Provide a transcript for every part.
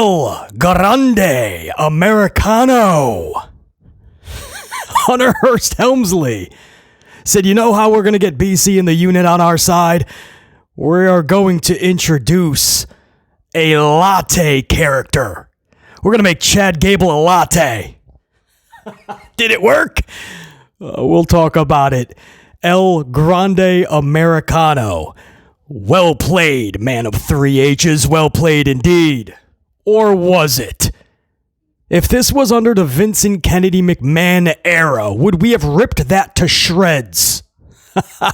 El Grande Americano. Hunter Hearst Helmsley said, you know how we're going to get BC and the unit on our side? We are going to introduce a latte character. We're going to make Chad Gable a latte. Did it work? We'll talk about it. El Grande Americano. Well played, man of three H's. Well played indeed. Or was it? If this was under the Vincent Kennedy McMahon era, would we have ripped that to shreds? I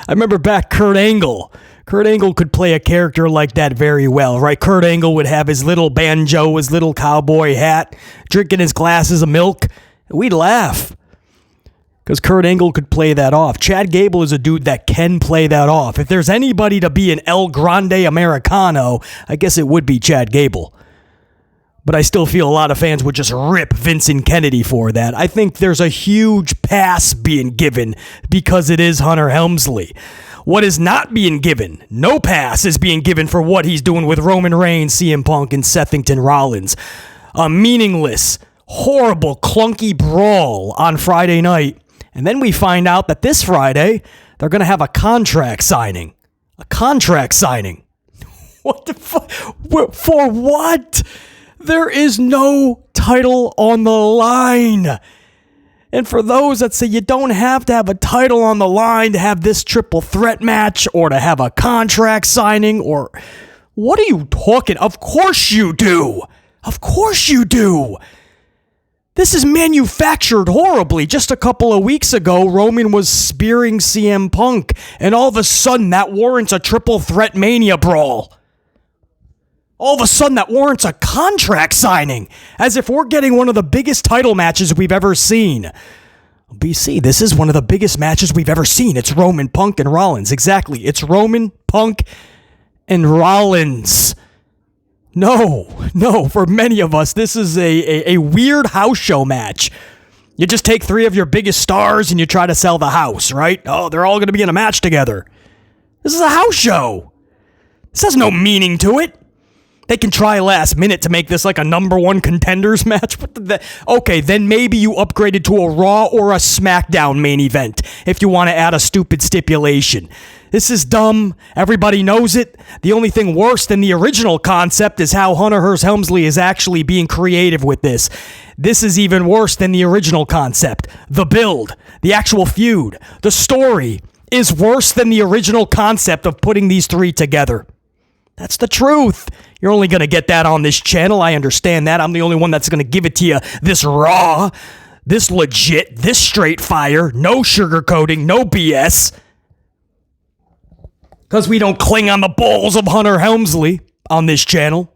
remember back Kurt Angle. Kurt Angle could play a character like that very well, right? Kurt Angle would have his little banjo, his little cowboy hat, drinking his glasses of milk. We'd laugh. Because Kurt Angle could play that off. Chad Gable is a dude that can play that off. If there's anybody to be an El Grande Americano, I guess it would be Chad Gable. But I still feel a lot of fans would just rip Vincent Kennedy for that. I think there's a huge pass being given because it is Hunter Helmsley. What is not being given? No pass is being given for what he's doing with Roman Reigns, CM Punk, and Sethington Rollins. A meaningless, horrible, clunky brawl on Friday night. And then we find out that this Friday, they're going to have a contract signing. A contract signing. What the fuck? For what? There is no title on the line. And for those that say you don't have to have a title on the line to have this triple threat match or to have a contract signing or... What are you talking? Of course you do. Of course you do. This is manufactured horribly. Just a couple of weeks ago, Roman was spearing CM Punk, and all of a sudden that warrants a triple threat Mania brawl. All of a sudden, that warrants a contract signing, as if we're getting one of the biggest title matches we've ever seen. BC, this is one of the biggest matches we've ever seen. It's Roman, Punk, and Rollins. Exactly. It's Roman, Punk, and Rollins. No, for many of us, this is a weird house show match. You just take three of your biggest stars and you try to sell the house, right? Oh, they're all going to be in a match together. This is a house show. This has no meaning to it. They can try last minute to make this like a number one contenders match. Okay, then maybe you upgrade it to a Raw or a SmackDown main event if you want to add a stupid stipulation. This is dumb. Everybody knows it. The only thing worse than the original concept is how Hunter Hearst Helmsley is actually being creative with this. This is even worse than the original concept. The build, the actual feud, the story is worse than the original concept of putting these three together. That's the truth. You're only going to get that on this channel. I understand that. I'm the only one that's going to give it to you this raw, this legit, this straight fire, no sugarcoating, no BS. Because we don't cling on the balls of Hunter Helmsley on this channel.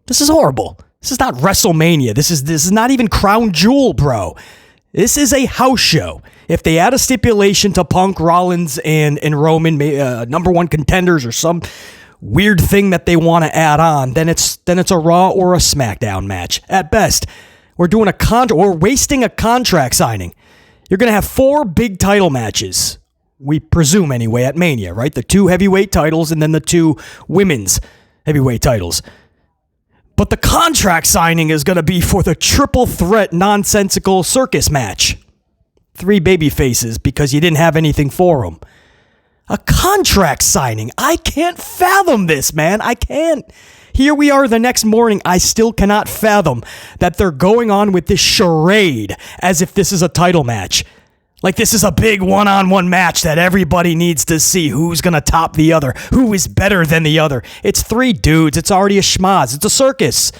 This is horrible. This is not WrestleMania. This is not even Crown Jewel, bro. This is a house show. If they add a stipulation to Punk, Rollins, and Roman, number one contenders or some weird thing that they want to add on, then it's a Raw or a SmackDown match at best. We're wasting a contract signing. You're going to have 4 big title matches, we presume anyway, at Mania, right? The 2 heavyweight titles and then the 2 women's heavyweight titles. But the contract signing is going to be for the triple threat nonsensical circus match. 3 baby faces because you didn't have anything for them. A contract signing. I can't fathom this, man. I can't. Here we are the next morning. I still cannot fathom that they're going on with this charade as if this is a title match. Like this is a big one-on-one match that everybody needs to see who's going to top the other, who is better than the other. It's 3 dudes. It's already a schmoz. It's a circus.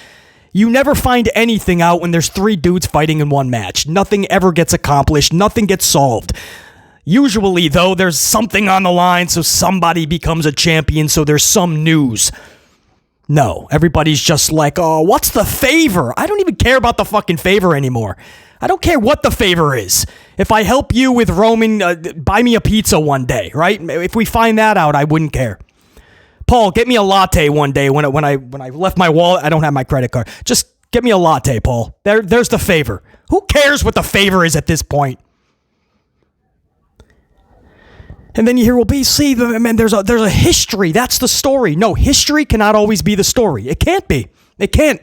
You never find anything out when there's 3 dudes fighting in one match. Nothing ever gets accomplished. Nothing gets solved. Usually, though, there's something on the line, so somebody becomes a champion, so there's some news. No, everybody's just like, oh, what's the favor? I don't even care about the fucking favor anymore. I don't care what the favor is. If I help you with Roman, buy me a pizza one day, right? If we find that out, I wouldn't care. Paul, get me a latte one day when I left my wallet. I don't have my credit card. Just get me a latte, Paul. There's the favor. Who cares what the favor is at this point? And then you hear, well, BC, man, there's a history. That's the story. No, history cannot always be the story. It can't be. They can't.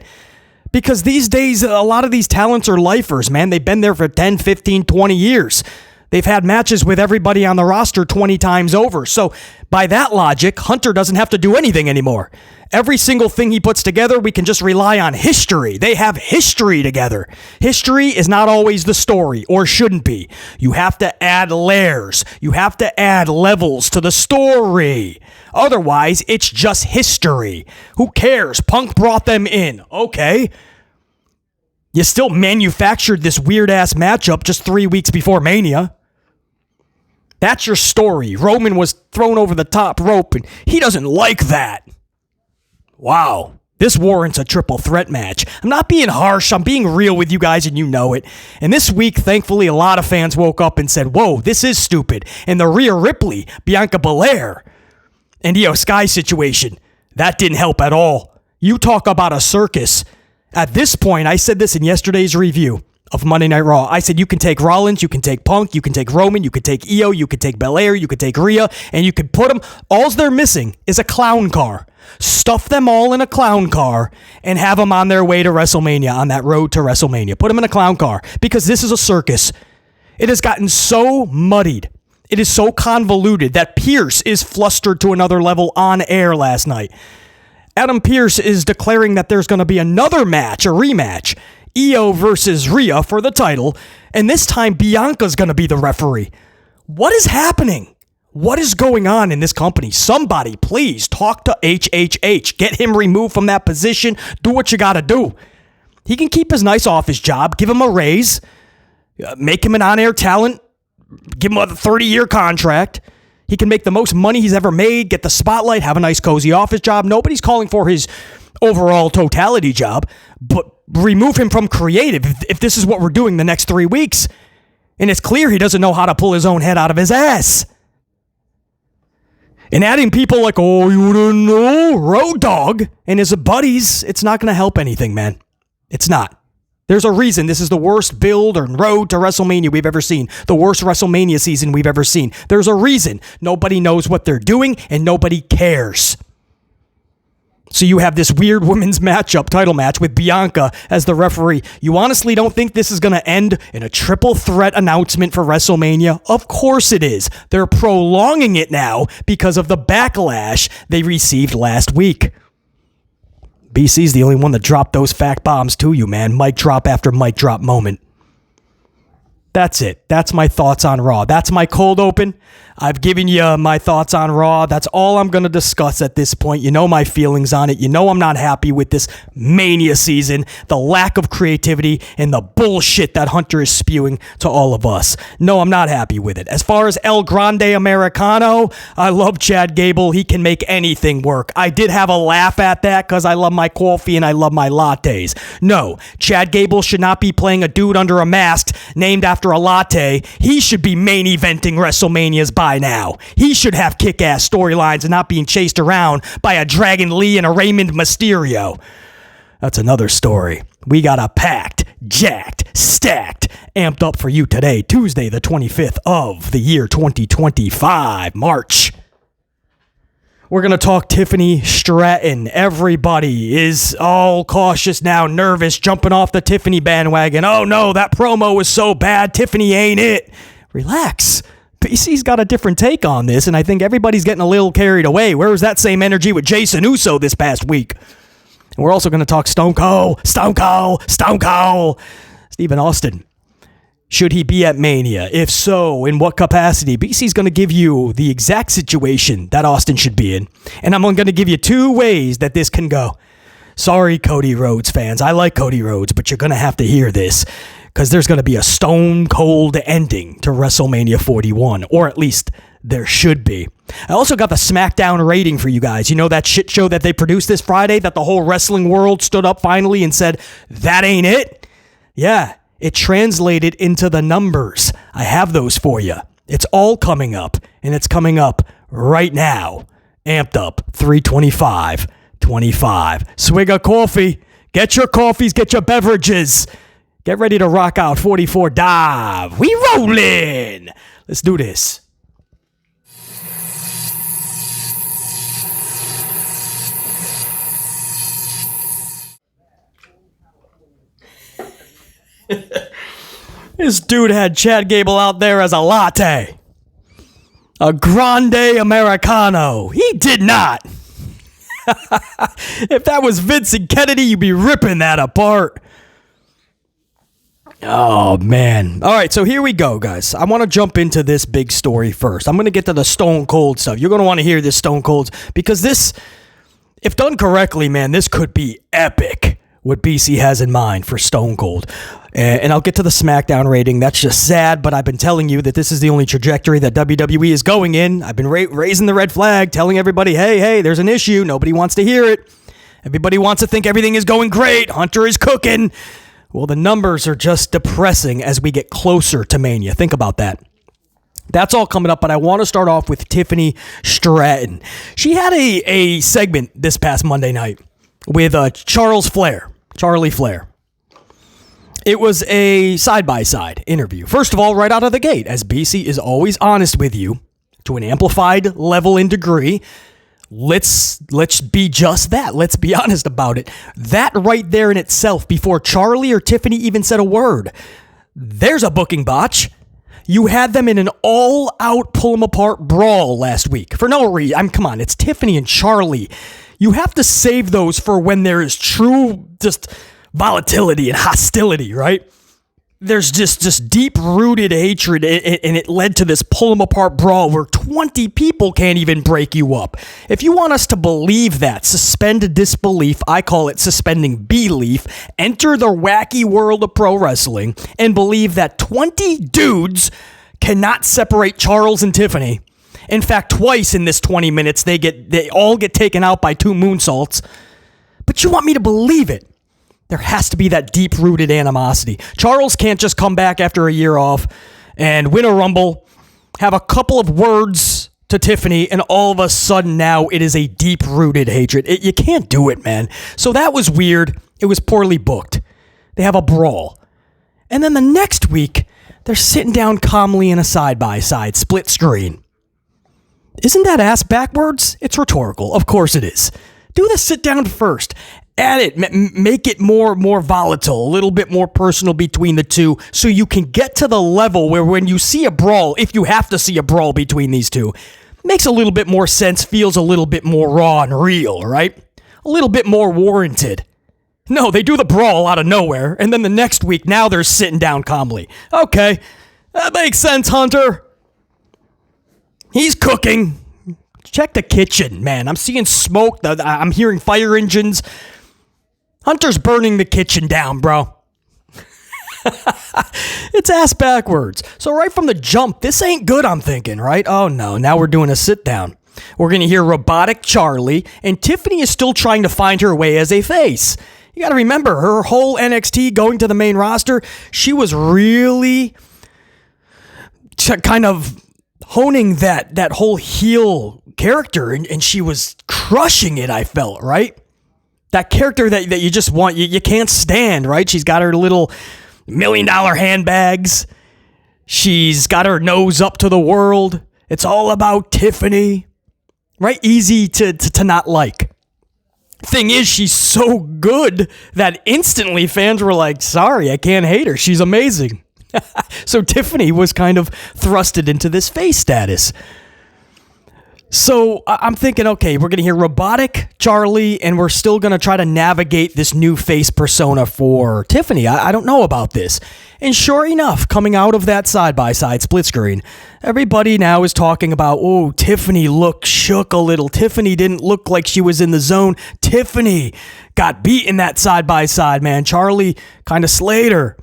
Because these days, a lot of these talents are lifers, man. They've been there for 10, 15, 20 years. They've had matches with everybody on the roster 20 times over. So by that logic, Hunter doesn't have to do anything anymore. Every single thing he puts together, we can just rely on history. They have history together. History is not always the story, or shouldn't be. You have to add layers. You have to add levels to the story. Otherwise, it's just history. Who cares? Punk brought them in. Okay. You still manufactured this weird-ass matchup just 3 weeks before Mania. That's your story. Roman was thrown over the top rope, and he doesn't like that. Wow. This warrants a triple threat match. I'm not being harsh. I'm being real with you guys, and you know it. And this week, thankfully, a lot of fans woke up and said, whoa, this is stupid. And the Rhea Ripley, Bianca Belair, and Io Sky situation, that didn't help at all. You talk about a circus. At this point, I said this in yesterday's review of Monday Night Raw. I said you can take Rollins, you can take Punk, you can take Roman, you can take Io, you can take Belair, you can take Rhea, and you can put them. All they're missing is a clown car. Stuff them all in a clown car and have them on their way to WrestleMania, on that road to WrestleMania. Put them in a clown car, because this is a circus. It has gotten so muddied. It is so convoluted that Pierce is flustered to another level on air last night. Adam Pearce is declaring that there's going to be another match, a rematch, Io versus Rhea for the title, and this time Bianca's going to be the referee. What is happening? What is going on in this company? Somebody, please, talk to HHH. Get him removed from that position. Do what you got to do. He can keep his nice office job, give him a raise, make him an on-air talent, give him a 30-year contract. He can make the most money he's ever made, get the spotlight, have a nice cozy office job. Nobody's calling for his overall totality job, but remove him from creative if this is what we're doing the next 3 weeks. And it's clear he doesn't know how to pull his own head out of his ass. And adding people like, oh, you didn't know, Road Dogg and his buddies, it's not going to help anything, man. It's not. There's a reason this is the worst build or road to WrestleMania we've ever seen. The worst WrestleMania season we've ever seen. There's a reason. Nobody knows what they're doing and nobody cares. So you have this weird women's matchup, title match with Bianca as the referee. You honestly don't think this is going to end in a triple threat announcement for WrestleMania? Of course it is. They're prolonging it now because of the backlash they received last week. BC's the only one that dropped those fact bombs to you, man. Mic drop after mic drop moment. That's it. That's my thoughts on Raw. That's my cold open. I've given you my thoughts on Raw. That's all I'm going to discuss at this point. You know my feelings on it. You know I'm not happy with this Mania season, the lack of creativity, and the bullshit that Hunter is spewing to all of us. No, I'm not happy with it. As far as El Grande Americano, I love Chad Gable. He can make anything work. I did have a laugh at that because I love my coffee and I love my lattes. No, Chad Gable should not be playing a dude under a mask named after a latte. He should be main eventing WrestleManias by now. He should have kick-ass storylines and not being chased around by a Dragon Lee and a Raymond Mysterio. That's another story. We got a packed, jacked, stacked, amped up for you today, Tuesday the 25th of the year 2025, March. We're going to talk Tiffany Stratton. Everybody is all cautious now, nervous, jumping off the Tiffany bandwagon. Oh no, that promo was so bad. Tiffany ain't it. Relax. PC's got a different take on this, and I think everybody's getting a little carried away. Where was that same energy with Jason Uso this past week? And we're also going to talk Stone Cold, Stephen Austin. Should he be at Mania? If so, in what capacity? BC's going to give you the exact situation that Austin should be in. And I'm going to give you 2 ways that this can go. Sorry, Cody Rhodes fans. I like Cody Rhodes, but you're going to have to hear this because there's going to be a stone cold ending to WrestleMania 41, or at least there should be. I also got the SmackDown rating for you guys. You know that shit show that they produced this Friday that the whole wrestling world stood up finally and said, that ain't it? Yeah. It translated into the numbers. I have those for you. It's all coming up, and it's coming up right now. Amped up, 325.25. Swig of coffee. Get your coffees, get your beverages. Get ready to rock out 44 dive. We rolling. Let's do this. This dude had Chad Gable out there as a latte. A grande Americano. He did not. If that was Vincent Kennedy, you'd be ripping that apart. Oh, man. All right, so here we go, guys. I want to jump into this big story first. I'm going to get to the Stone Cold stuff. You're going to want to hear this Stone Cold, because this, if done correctly, man, this could be epic, what BC has in mind for Stone Cold. And I'll get to the SmackDown rating. That's just sad, but I've been telling you that this is the only trajectory that WWE is going in. I've been raising the red flag, telling everybody, hey, there's an issue. Nobody wants to hear it. Everybody wants to think everything is going great. Hunter is cooking. Well, the numbers are just depressing as we get closer to Mania. Think about that. That's all coming up, but I want to start off with Tiffany Stratton. She had a segment this past Monday night with Charlie Flair. It was a side-by-side interview. First of all, right out of the gate, as BC is always honest with you, to an amplified level and degree, let's be just that. Let's be honest about it. That right there in itself, before Charlie or Tiffany even said a word, there's a booking botch. You had them in an all-out pull-them-apart brawl last week. For no reason. Come on, it's Tiffany and Charlie. You have to save those for when there is true just volatility and hostility, right? There's just deep-rooted hatred, and it led to this pull-them-apart brawl where 20 people can't even break you up. If you want us to believe that, suspend disbelief, I call it suspending belief, enter the wacky world of pro wrestling, and believe that 20 dudes cannot separate Charles and Tiffany. In fact, twice in this 20 minutes, they all get taken out by 2 moonsaults. But you want me to believe it? There has to be that deep-rooted animosity. Charles can't just come back after a year off and win a Rumble, have a couple of words to Tiffany, and all of a sudden now it is a deep-rooted hatred. You can't do it, man. So that was weird. It was poorly booked. They have a brawl. And then the next week, they're sitting down calmly in a side-by-side split screen. Isn't that ass backwards? It's rhetorical. Of course it is. Do the sit down first. Add it, make it more volatile, a little bit more personal between the two, so you can get to the level where when you see a brawl, if you have to see a brawl between these two, makes a little bit more sense, feels a little bit more raw and real, right? A little bit more warranted. No, they do the brawl out of nowhere, and then the next week, now they're sitting down calmly. Okay, that makes sense, Hunter. He's cooking. Check the kitchen, man. I'm seeing smoke. I'm hearing fire engines. Hunter's burning the kitchen down, bro. It's ass backwards. So right from the jump, this ain't good, I'm thinking, right? Oh no, now we're doing a sit down. We're going to hear robotic Charlie, and Tiffany is still trying to find her way as a face. You got to remember, her whole NXT going to the main roster, she was really kind of honing that whole heel character, and she was crushing it, I felt, right? That character that you just want, you can't stand, right? She's got her little $1 million handbags. She's got her nose up to the world. It's all about Tiffany, right? Easy to not like. Thing is, she's so good that instantly fans were like, sorry, I can't hate her. She's amazing. So Tiffany was kind of thrusted into this face status. So I'm thinking, okay, we're going to hear robotic Charlie, and we're still going to try to navigate this new face persona for Tiffany. I don't know about this. And sure enough, coming out of that side-by-side split screen, everybody now is talking about, oh, Tiffany looked shook a little. Tiffany didn't look like she was in the zone. Tiffany got beat in that side-by-side, man. Charlie kind of slayed her.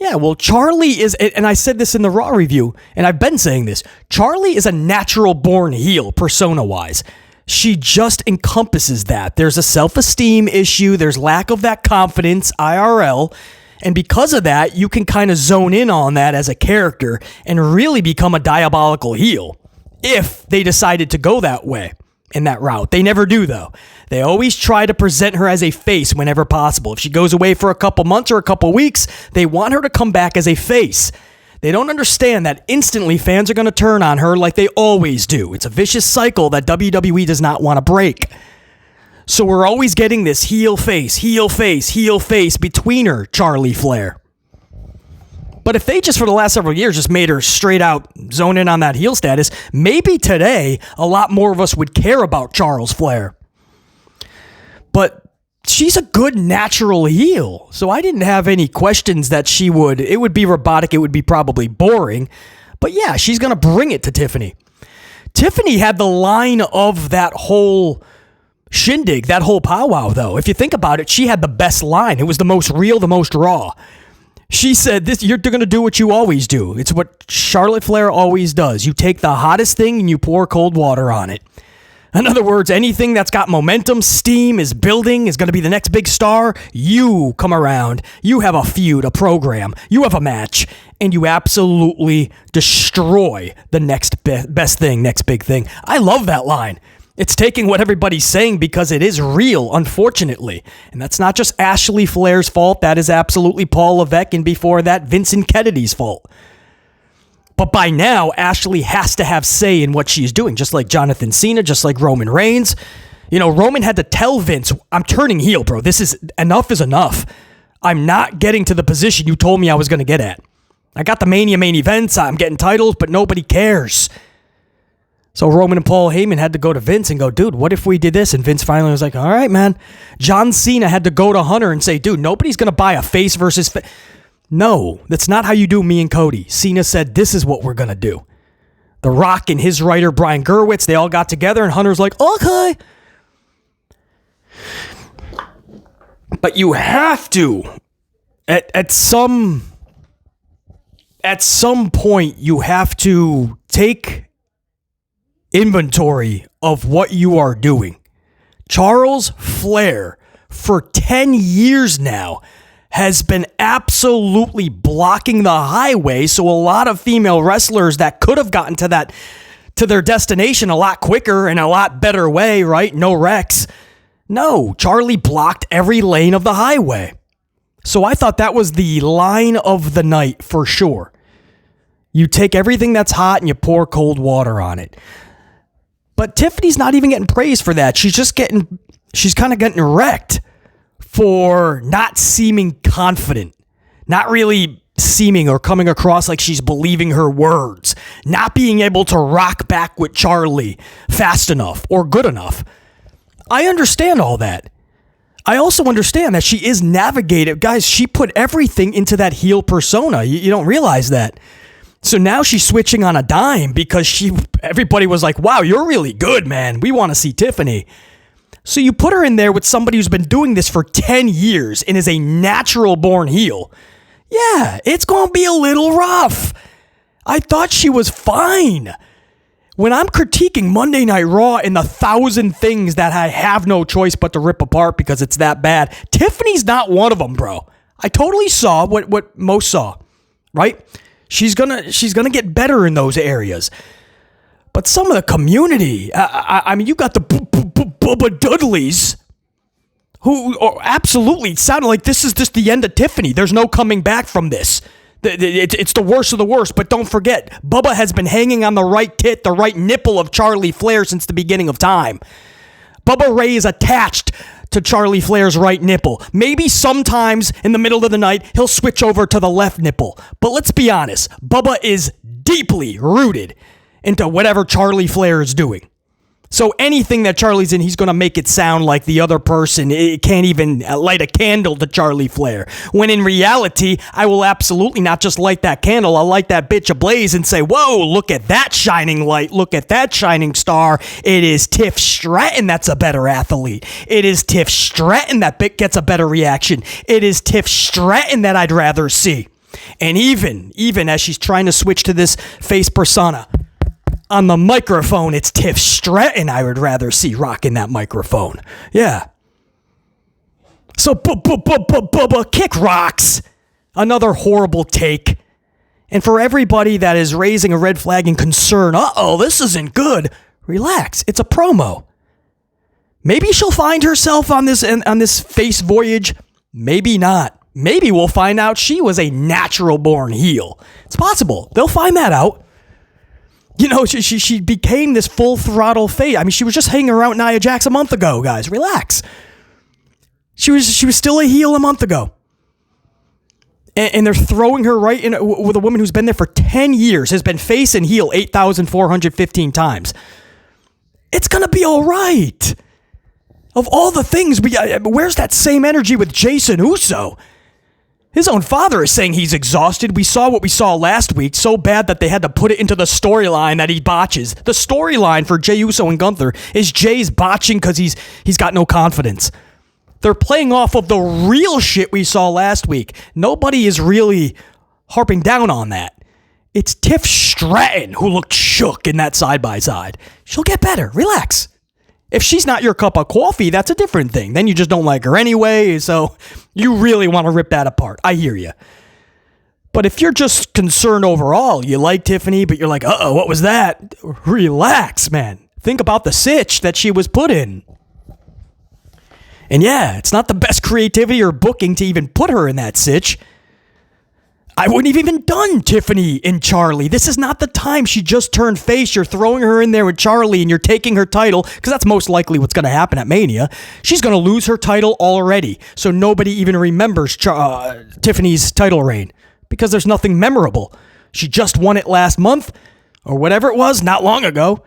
Yeah, well, Charlie is, and I said this in the Raw review, and I've been saying this, Charlie is a natural-born heel, persona-wise. She just encompasses that. There's a self-esteem issue, there's lack of that confidence, IRL, and because of that, you can kind of zone in on that as a character and really become a diabolical heel, if they decided to go that way, in that route. They never do, though. They always try to present her as a face whenever possible. If she goes away for a couple months or a couple weeks, they want her to come back as a face. They don't understand that instantly fans are going to turn on her like they always do. It's a vicious cycle that WWE does not want to break. So we're always getting this heel face, heel face, heel face between her, Charlie Flair. But if they just for the last several years just made her straight out zone in on that heel status, maybe today a lot more of us would care about Charles Flair. But she's a good natural heel, so I didn't have any questions that it would be robotic, it would be probably boring. But yeah, she's going to bring it to Tiffany. Tiffany had the line of that whole shindig, that whole powwow, though. If you think about it, she had the best line. It was the most real, the most raw. She said, you're going to do what you always do. It's what Charlotte Flair always does. You take the hottest thing and you pour cold water on it. In other words, anything that's got momentum, steam, is building, is going to be the next big star, you come around, you have a feud, a program, you have a match, and you absolutely destroy the next best thing, next big thing. I love that line. It's taking what everybody's saying because it is real, unfortunately. And that's not just Ashley Flair's fault. That is absolutely Paul Levesque, and before that, Vincent Kennedy's fault. But by now, Ashley has to have say in what she's doing, just like Jonathan Cena, just like Roman Reigns. You know, Roman had to tell Vince, I'm turning heel, bro. Enough is enough. I'm not getting to the position you told me I was going to get at. I got the Mania main events, I'm getting titles, but nobody cares. So Roman and Paul Heyman had to go to Vince and go, dude, what if we did this? And Vince finally was like, all right, man. John Cena had to go to Hunter and say, dude, nobody's going to buy a face versus face. No, that's not how you do me and Cody. Cena said, this is what we're going to do. The Rock and his writer, Brian Gerwitz, they all got together, and Hunter's like, okay. But you have to, at some point, you have to take inventory of what you are doing. Charles Flair, for 10 years now, has been absolutely blocking the highway, so a lot of female wrestlers that could have gotten to their destination a lot quicker and a lot better way, right? No wrecks. No, Charlie blocked every lane of the highway. So I thought that was the line of the night for sure. You take everything that's hot and you pour cold water on it. But Tiffany's not even getting praised for that. She's kind of getting wrecked for not seeming confident, not really seeming or coming across like she's believing her words, not being able to rock back with Charlie fast enough or good enough. I understand all that. I also understand that she is navigated. Guys, she put everything into that heel persona. You don't realize that. So now she's switching on a dime because everybody was like, wow, you're really good, man. We want to see Tiffany. So you put her in there with somebody who's been doing this for 10 years and is a natural born heel. Yeah, it's going to be a little rough. I thought she was fine. When I'm critiquing Monday Night Raw and the 1,000 things that I have no choice but to rip apart because it's that bad, Tiffany's not one of them, bro. I totally saw what most saw, right? She's gonna get better in those areas. But some of the community, I mean, you got the Bubba Dudleys, who absolutely sounded like this is just the end of Tiffany. There's no coming back from this. It's the worst of the worst. But don't forget, Bubba has been hanging on the right tit, the right nipple of Charlie Flair since the beginning of time. Bubba Ray is attached to Charlie Flair's right nipple. Maybe sometimes in the middle of the night, he'll switch over to the left nipple. But let's be honest, Bubba is deeply rooted into whatever Charlie Flair is doing. So anything that Charlie's in, he's going to make it sound like the other person. It can't even light a candle to Charlie Flair. When in reality, I will absolutely not just light that candle. I'll light that bitch ablaze and say, whoa, look at that shining light. Look at that shining star. It is Tiff Stratton that's a better athlete. It is Tiff Stratton that gets a better reaction. It is Tiff Stratton that I'd rather see. And even as she's trying to switch to this face persona, on the microphone, it's Tiff Stratton I would rather see rocking that microphone. Yeah. So, Bubba kick rocks. Another horrible take. And for everybody that is raising a red flag and concern, this isn't good, relax. It's a promo. Maybe she'll find herself on this face voyage. Maybe not. Maybe we'll find out she was a natural born heel. It's possible. They'll find that out. You know, she became this full throttle face. I mean, she was just hanging around with Nia Jax a month ago, guys. Relax. She was still a heel a month ago. and they're throwing her right in with a woman who's been there for 10 years, has been face and heel 8,415 times. It's going to be all right. Of all the things, where's that same energy with Jason Uso? His own father is saying he's exhausted. We saw what we saw last week, so bad that they had to put it into the storyline that he botches. The storyline for Jey Uso and Gunther is Jay's botching because he's got no confidence. They're playing off of the real shit we saw last week. Nobody is really harping down on that. It's Tiff Stratton who looked shook in that side-by-side. She'll get better. Relax. If she's not your cup of coffee, that's a different thing. Then you just don't like her anyway, so you really want to rip that apart. I hear you. But if you're just concerned overall, you like Tiffany, but you're like, uh-oh, what was that? Relax, man. Think about the sitch that she was put in. And yeah, it's not the best creativity or booking to even put her in that sitch. I wouldn't have even done Tiffany and Charlie. This is not the time. She just turned face. You're throwing her in there with Charlie and you're taking her title, because that's most likely what's going to happen at Mania. She's going to lose her title already, so nobody even remembers Tiffany's title reign, because there's nothing memorable. She just won it last month, or whatever it was, not long ago,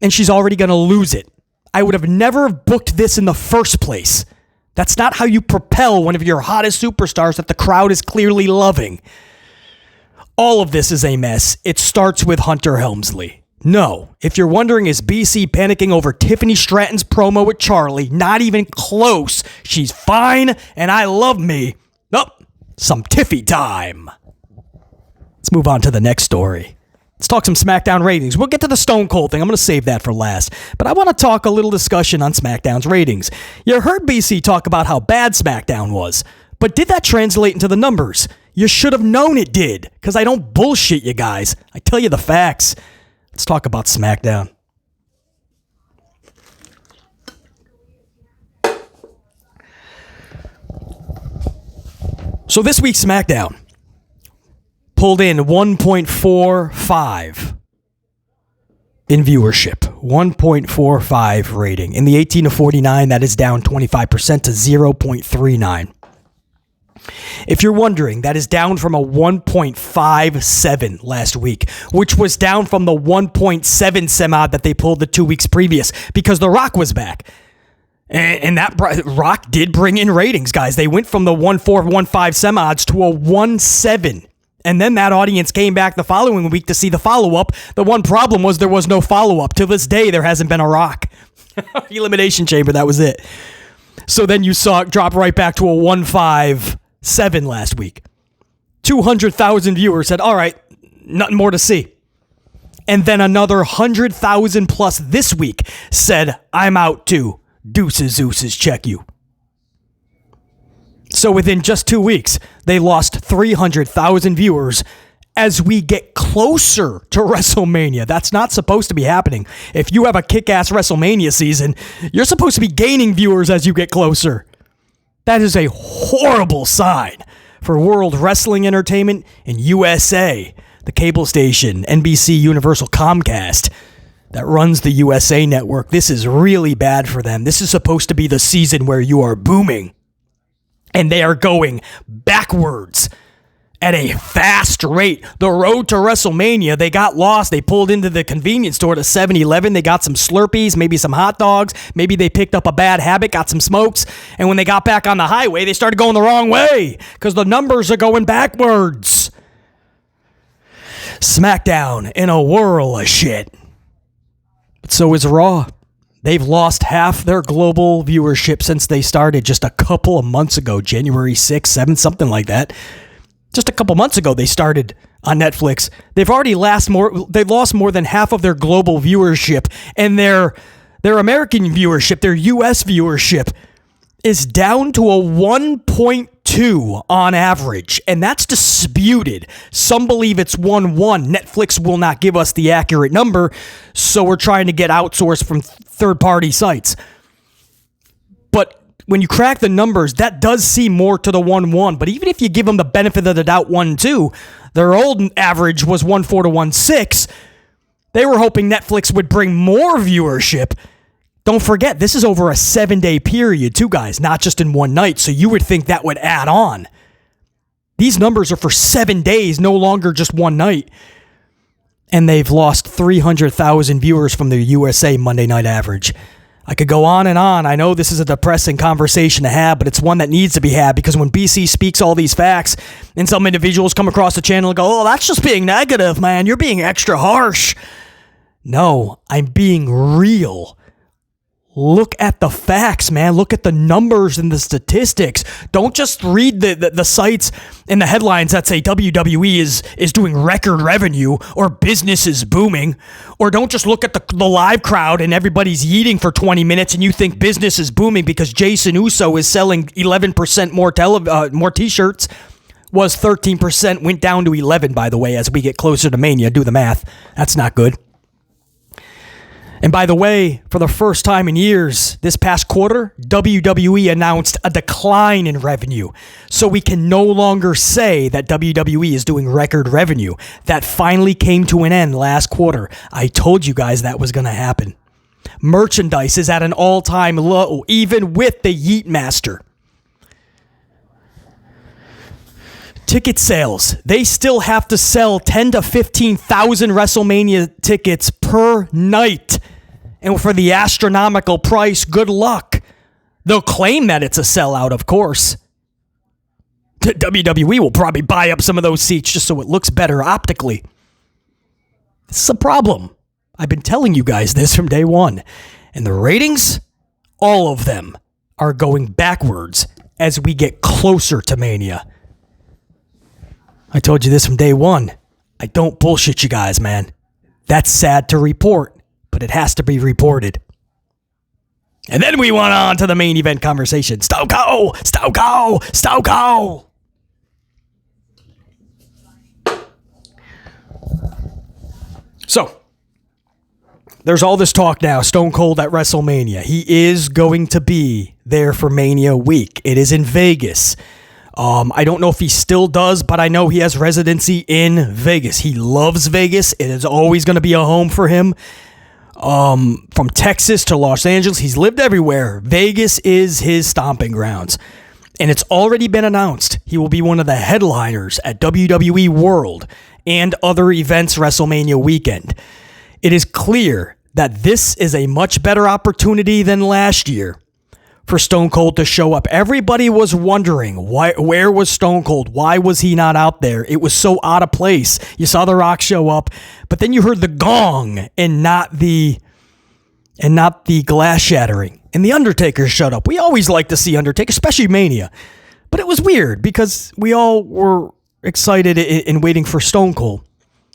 and she's already going to lose it. I would have never booked this in the first place. That's not how you propel one of your hottest superstars that the crowd is clearly loving. All of this is a mess. It starts with Hunter Helmsley. No, if you're wondering, is BC panicking over Tiffany Stratton's promo with Charlie? Not even close. She's fine, and I love me. Oh, some Tiffy-Time. Let's move on to the next story. Let's talk some SmackDown ratings. We'll get to the Stone Cold thing. I'm going to save that for last. But I want to talk a little discussion on SmackDown's ratings. You heard BC talk about how bad SmackDown was. But did that translate into the numbers? You should have known it did, because I don't bullshit you guys. I tell you the facts. Let's talk about SmackDown. So this week's SmackDown pulled in 1.45 in viewership. 1.45 rating. In the 18 to 49, that is down 25% to 0.39. If you're wondering, that is down from a 1.57 last week, which was down from the 1.7 some odd that they pulled the 2 weeks previous, because The Rock was back. And that Rock did bring in ratings, guys. They went from the 1.4, 1.5 some odds to a 1.7. And then that audience came back the following week to see the follow-up. The one problem was there was no follow-up. To this day, there hasn't been a Rock. Elimination Chamber, that was it. So then you saw it drop right back to a 1.57 last week. 200,000 viewers said, all right, nothing more to see. And then another 100,000 plus this week said, I'm out too. Deuces, ooses, check you. So within just 2 weeks, they lost 300,000 viewers as we get closer to WrestleMania. That's not supposed to be happening. If you have a kick-ass WrestleMania season, you're supposed to be gaining viewers as you get closer. That is a horrible sign for World Wrestling Entertainment and USA, the cable station, NBC Universal Comcast, that runs the USA Network. This is really bad for them. This is supposed to be the season where you are booming. And they are going backwards at a fast rate. The road to WrestleMania, they got lost. They pulled into the convenience store to 7-Eleven. They got some Slurpees, maybe some hot dogs. Maybe they picked up a bad habit, got some smokes. And when they got back on the highway, they started going the wrong way because the numbers are going backwards. SmackDown in a whirl of shit. But so is Raw. They've lost half their global viewership since they started just a couple of months ago, January 6th, 7th, something like that. Just a couple months ago, they started on Netflix. They've already lost more than half of their global viewership, and their American viewership, their US viewership, is down to a 1.2 on average, and that's disputed. Some believe it's 1.1. Netflix will not give us the accurate number, so we're trying to get outsourced from third-party sites. But when you crack the numbers, that does seem more to the 1.1. But even if you give them the benefit of the doubt 1.2, their old average was 1.4 to 1.6. They were hoping Netflix would bring more viewership. Don't forget, this is over a 7-day period too, guys, not just in one night, so you would think that would add on. These numbers are for 7 days, no longer just one night. And they've lost 300,000 viewers from the USA Monday Night Average. I could go on and on. I know this is a depressing conversation to have, but it's one that needs to be had, because when BC speaks all these facts and some individuals come across the channel and go, oh, that's just being negative, man. You're being extra harsh. No, I'm being real. Look at the facts, man. Look at the numbers and the statistics. Don't just read the sites and the headlines that say WWE is doing record revenue or business is booming. Or don't just look at the live crowd and everybody's yeeting for 20 minutes and you think business is booming because Jason Uso is selling 11% more t-shirts. Was 13%, went down to 11, by the way, as we get closer to Mania. Do the math. That's not good. And by the way, for the first time in years, this past quarter, WWE announced a decline in revenue. So we can no longer say that WWE is doing record revenue. That finally came to an end last quarter. I told you guys that was going to happen. Merchandise is at an all-time low, even with the Yeet Master. Ticket sales, they still have to sell 10 to 15,000 WrestleMania tickets per night. And for the astronomical price, good luck. They'll claim that it's a sellout, of course. WWE will probably buy up some of those seats just so it looks better optically. This is a problem. I've been telling you guys this from day one. And the ratings, all of them, are going backwards as we get closer to Mania. I told you this from day one. I don't bullshit you guys, man. That's sad to report, but it has to be reported. And then we went on to the main event conversation. Stone-Cold! Stone-Cold! Stone-Cold! So, there's all this talk now. Stone Cold at WrestleMania. He is going to be there for Mania week. It is in Vegas. I don't know if he still does, but I know he has residency in Vegas. He loves Vegas. It is always going to be a home for him. From Texas to Los Angeles, he's lived everywhere. Vegas is his stomping grounds. And it's already been announced he will be one of the headliners at WWE World and other events WrestleMania weekend. It is clear that this is a much better opportunity than last year for Stone Cold to show up. Everybody was wondering, where was Stone Cold? Why was he not out there? It was so out of place. You saw The Rock show up, but then you heard the gong and not the glass shattering. And The Undertaker showed up. We always like to see Undertaker, especially Mania. But it was weird because we all were excited and waiting for Stone Cold.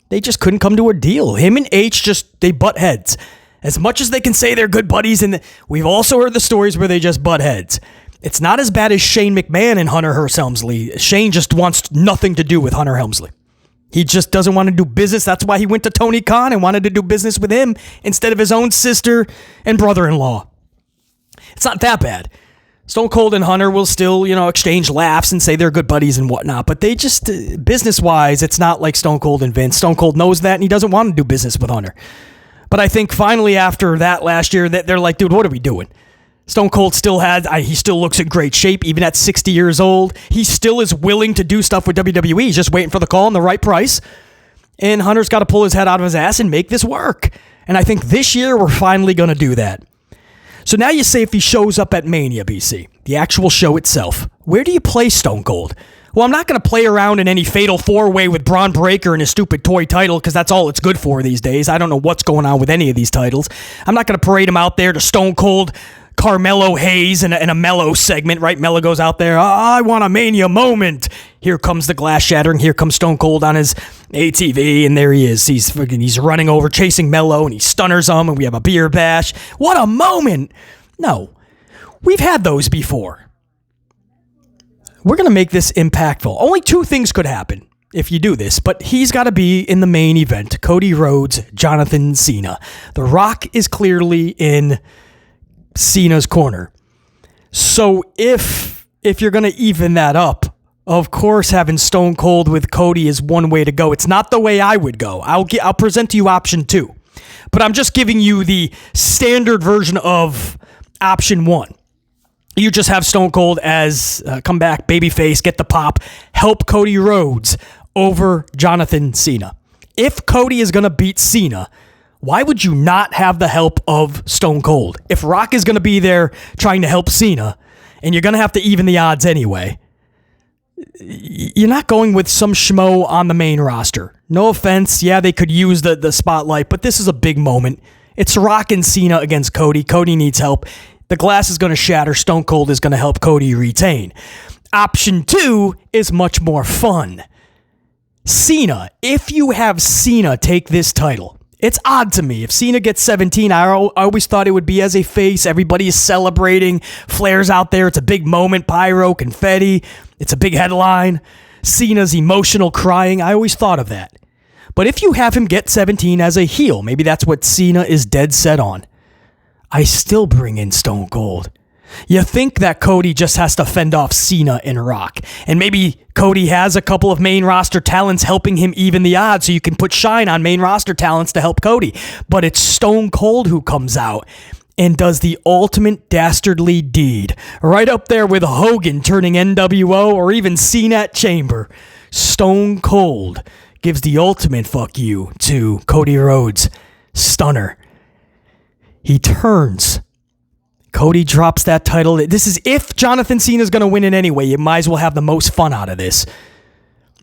They just couldn't come to a deal. Him and H they butt heads. As much as they can say they're good buddies, and we've also heard the stories where they just butt heads. It's not as bad as Shane McMahon and Hunter Hearst Helmsley. Shane just wants nothing to do with Hunter Helmsley. He just doesn't want to do business. That's why he went to Tony Khan and wanted to do business with him instead of his own sister and brother-in-law. It's not that bad. Stone Cold and Hunter will still, exchange laughs and say they're good buddies and whatnot, but they just, business-wise, it's not like Stone Cold and Vince. Stone Cold knows that, and he doesn't want to do business with Hunter. But I think finally after that last year, that they're like, dude, what are we doing? Stone Cold still he still looks in great shape, even at 60 years old. He still is willing to do stuff with WWE. He's just waiting for the call and the right price. And Hunter's got to pull his head out of his ass and make this work. And I think this year we're finally going to do that. So now you say if he shows up at Mania, BC, the actual show itself, where do you play Stone Cold? Well, I'm not going to play around in any fatal four-way with Braun Breaker and his stupid toy title because that's all it's good for these days. I don't know what's going on with any of these titles. I'm not going to parade him out there to Stone Cold, Carmelo Hayes in a Mello segment, right? Mello goes out there, I want a Mania moment. Here comes the glass shattering. Here comes Stone Cold on his ATV, and there he is. He's running over, chasing Mello, and he stunners him, and we have a beer bash. What a moment! No, we've had those before. We're going to make this impactful. Only two things could happen if you do this, but he's got to be in the main event. Cody Rhodes, Jonathan Cena. The Rock is clearly in Cena's corner. So if you're going to even that up, of course having Stone Cold with Cody is one way to go. It's not the way I would go. I'll present to you option 2. But I'm just giving you the standard version of option 1. You just have Stone Cold as come back, babyface, get the pop, help Cody Rhodes over Jonathan Cena. If Cody is going to beat Cena, why would you not have the help of Stone Cold? If Rock is going to be there trying to help Cena, and you're going to have to even the odds anyway, you're not going with some schmo on the main roster. No offense, yeah, they could use the spotlight, but this is a big moment. It's Rock and Cena against Cody. Cody needs help. The glass is going to shatter. Stone Cold is going to help Cody retain. Option 2 is much more fun. Cena. If you have Cena take this title, it's odd to me. If Cena gets 17, I always thought it would be as a face. Everybody is celebrating. Flares out there. It's a big moment. Pyro, confetti. It's a big headline. Cena's emotional crying. I always thought of that. But if you have him get 17 as a heel, maybe that's what Cena is dead set on. I still bring in Stone Cold. You think that Cody just has to fend off Cena and Rock. And maybe Cody has a couple of main roster talents helping him even the odds so you can put shine on main roster talents to help Cody. But it's Stone Cold who comes out and does the ultimate dastardly deed. Right up there with Hogan turning NWO or even Cena at Chamber. Stone Cold gives the ultimate fuck you to Cody Rhodes. Stunner. He turns. Cody drops that title. This is if Jonathan Cena is going to win it anyway. You might as well have the most fun out of this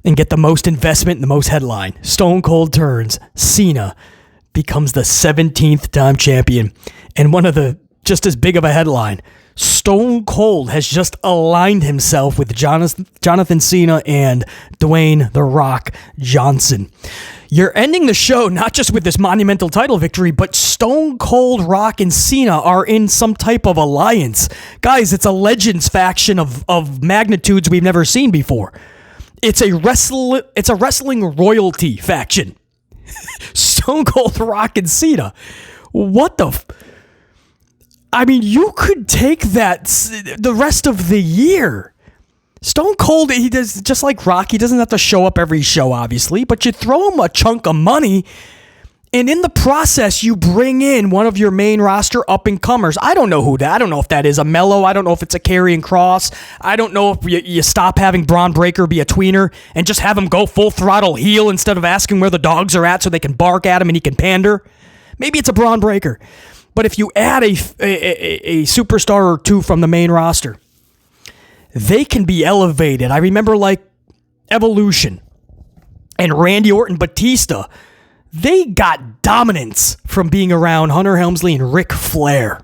and get the most investment and the most headline. Stone Cold turns. Cena becomes the 17th time champion. And one of the just as big of a headline, Stone Cold has just aligned himself with Jonathan Cena and Dwayne "The Rock" Johnson. You're ending the show not just with this monumental title victory, but Stone Cold, Rock, and Cena are in some type of alliance. Guys, it's a Legends faction of magnitudes we've never seen before. It's a wrestling royalty faction. Stone Cold, Rock, and Cena. What the... I mean, you could take that the rest of the year. Stone Cold, he does just like Rock. He doesn't have to show up every show, obviously, but you throw him a chunk of money, and in the process, you bring in one of your main roster up-and-comers. I don't know who that. I don't know if that is a Mello. I don't know if it's a Karrion Kross. I don't know if you stop having Braun Breaker be a tweener and just have him go full throttle heel instead of asking where the dogs are at so they can bark at him and he can pander. Maybe it's a Braun Breaker. But if you add a superstar or two from the main roster, they can be elevated. I remember like Evolution and Randy Orton, Batista. They got dominance from being around Hunter Helmsley and Ric Flair.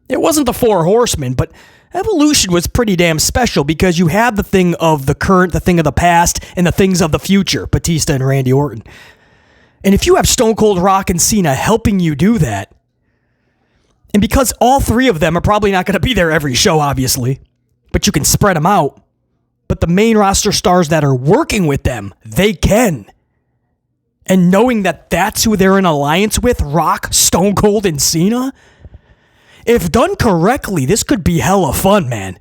It wasn't the Four Horsemen, but Evolution was pretty damn special because you had the thing of the current, the thing of the past, and the things of the future, Batista and Randy Orton. And if you have Stone Cold, Rock, and Cena helping you do that, and because all three of them are probably not going to be there every show, obviously, but you can spread them out. But the main roster stars that are working with them, they can. And knowing that that's who they're in alliance with, Rock, Stone Cold, and Cena, if done correctly, this could be hella fun, man.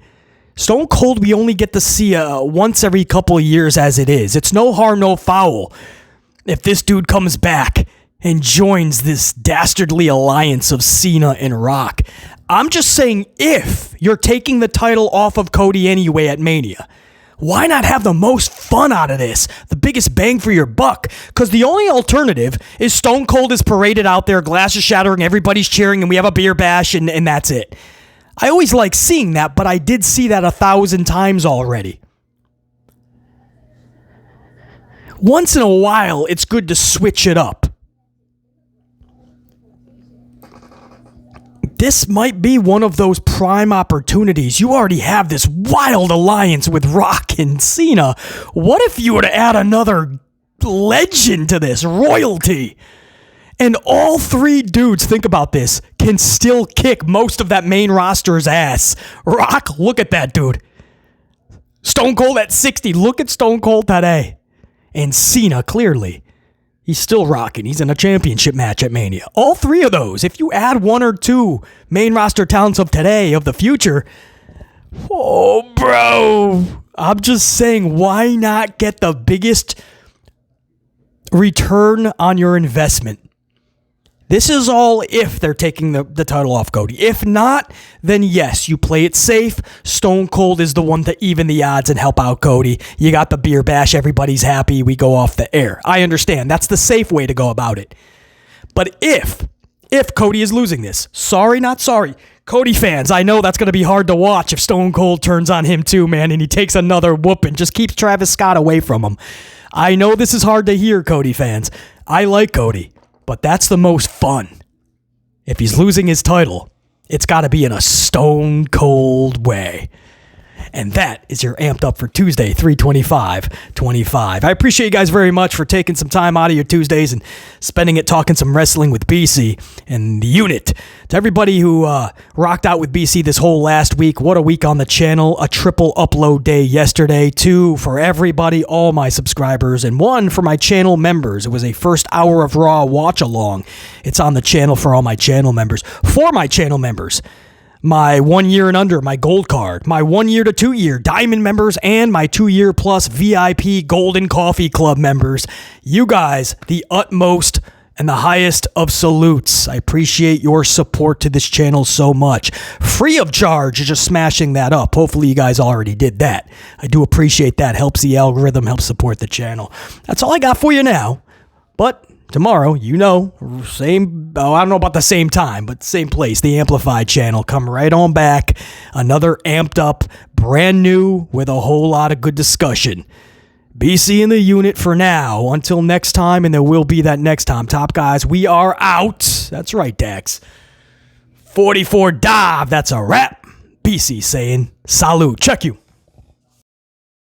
Stone Cold, we only get to see once every couple of years as it is. It's no harm, no foul if this dude comes back and joins this dastardly alliance of Cena and Rock. I'm just saying, if you're taking the title off of Cody anyway at Mania, why not have the most fun out of this? The biggest bang for your buck? Because the only alternative is Stone Cold is paraded out there, glasses shattering, everybody's cheering, and we have a beer bash, and that's it. I always like seeing that, but I did see that 1,000 times already. Once in a while, it's good to switch it up. This might be one of those prime opportunities. You already have this wild alliance with Rock and Cena. What if you were to add another legend to this, royalty? And all three dudes, think about this, can still kick most of that main roster's ass. Rock, look at that dude. Stone Cold at 60, look at Stone Cold today. And Cena, clearly. He's still rocking. He's in a championship match at Mania. All three of those, if you add one or two main roster talents of today, of the future, oh, bro. I'm just saying, why not get the biggest return on your investment? This is all if they're taking the title off Cody. If not, then yes, you play it safe. Stone Cold is the one to even the odds and help out Cody. You got the beer bash. Everybody's happy. We go off the air. I understand. That's the safe way to go about it. But if Cody is losing this, sorry, not sorry. Cody fans, I know that's going to be hard to watch if Stone Cold turns on him too, man, and he takes another whooping. Just keeps Travis Scott away from him. I know this is hard to hear, Cody fans. I like Cody. But that's the most fun. If he's losing his title, it's got to be in a stone cold way. And that is your Amped Up for Tuesday, 3/25/25. I appreciate you guys very much for taking some time out of your Tuesdays and spending it talking some wrestling with BC and the unit. To everybody who rocked out with BC this whole last week, what a week on the channel. A triple upload day yesterday. 2 for everybody, all my subscribers, and 1 for my channel members. It was a first hour of Raw watch along. It's on the channel for all my channel members. For my channel members, my 1 year and under, my gold card, my 1 year to 2 year diamond members, and my 2 year plus VIP golden coffee club members. You guys, the utmost and the highest of salutes. I appreciate your support to this channel so much. Free of charge, just smashing that up. Hopefully you guys already did that. I do appreciate that. Helps the algorithm, helps support the channel. That's all I got for you now. But tomorrow, same, I don't know about the same time, but same place, the Amplified channel. Come right on back. Another amped up, brand new, with a whole lot of good discussion. BC in the unit for now. Until next time, and there will be that next time. Top guys, we are out. That's right, Dax. 44 dive. That's a wrap. BC saying, salute. Check you.